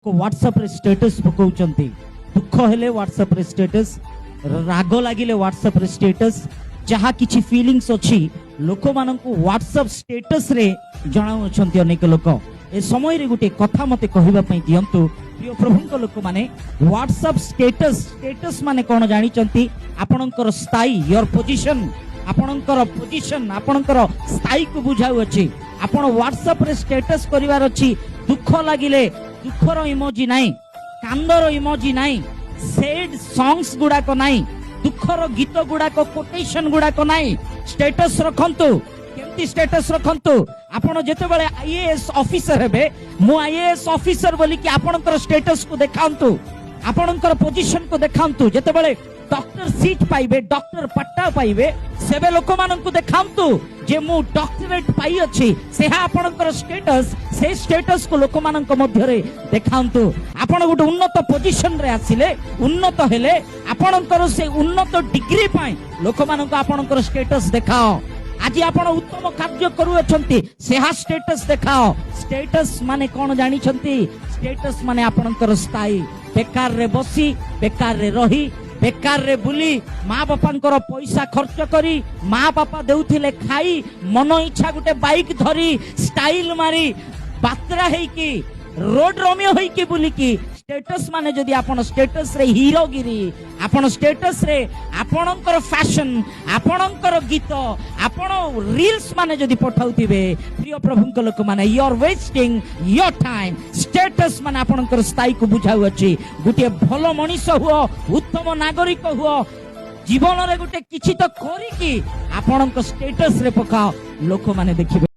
WhatsApp रे status पकाउचंती दुख हेले व्हाट्सएप रे स्टेटस राग लागिले व्हाट्सएप रे स्टेटस जहा किछि फीलिंग्स अछि लोक माननकु व्हाट्सएप स्टेटस रे जणाउछंती अनेक लोक ए समय रे गुटे कथा मते कहिबा पई दियंतु प्रिय प्रभुक लोक माने व्हाट्सएप स्टेटस माने कोन जानिचंती आपणकर स्थायी योर पोजीशन आपणकर स्थायी को बुझाउ अछि आपण व्हाट्सएप रे स्टेटस करिवार अछि दुख लागिले दुखर इमोजी नाही कांदर इमोजी नाही सैड सॉन्ग्स गुडा को नाही दुखर गीत गुडा को कोटेशन गुडा को नाही स्टेटस रखंतु केमती स्टेटस रखंतु आपण जेते बेले आईएएस ऑफिसर हेबे मु आईएएस ऑफिसर बोली कि आपणकर स्टेटस को देखांतु आपणकर पोजीशन को देखांतु जेते बेले डॉक्टर सीट पाइबे डॉक्टर पट्टा पाइबे सेबे लोक माननकु देखांतु जे मु डॉक्टरेट पाई अछि सेहा आपणकर स्टेटस से स्टेटस को लोक माननक मध्य रे देखांतु आपण गुटे उन्नत पोजीशन रे आसिले उन्नत हेले आपणकर से उन्नत डिग्री पाई लोक माननक आपणकर स्टेटस देखाओ आज आपण उत्तम कार्य करू अछंती सेहा स्टेटस देखाओ स्टेटस माने कोन जानि छंती स्टेटस माने आपणकर स्थायी बेकार रे बसी बेकार रे रही बेकार रे बुली माँ बापा पैसा खर्च करी माँ बापा देउथिले खाई मन इच्छा गुटे बाइक धरी स्टाइल मारी बात्रा हेकी रोड रोमियो हेकी बुली की स्टेटस माने जदि आपण स्टेटस रे हीरोगिरी आपण स्टेटस रे आपणकर फैशन आपणकर गीत आपण रील्स माने जदि पठाउथिबे प्रिय प्रभुक लोक माने you are wasting your time status माने आपणकर स्थायी को बुझाउ अछि गुटे भलो मनीष हुओ उत्तम नागरिक हुओ जीवन रे गुटे किछि तो करी की आपणक स्टेटस रे पकाओ लोक माने देखिबे।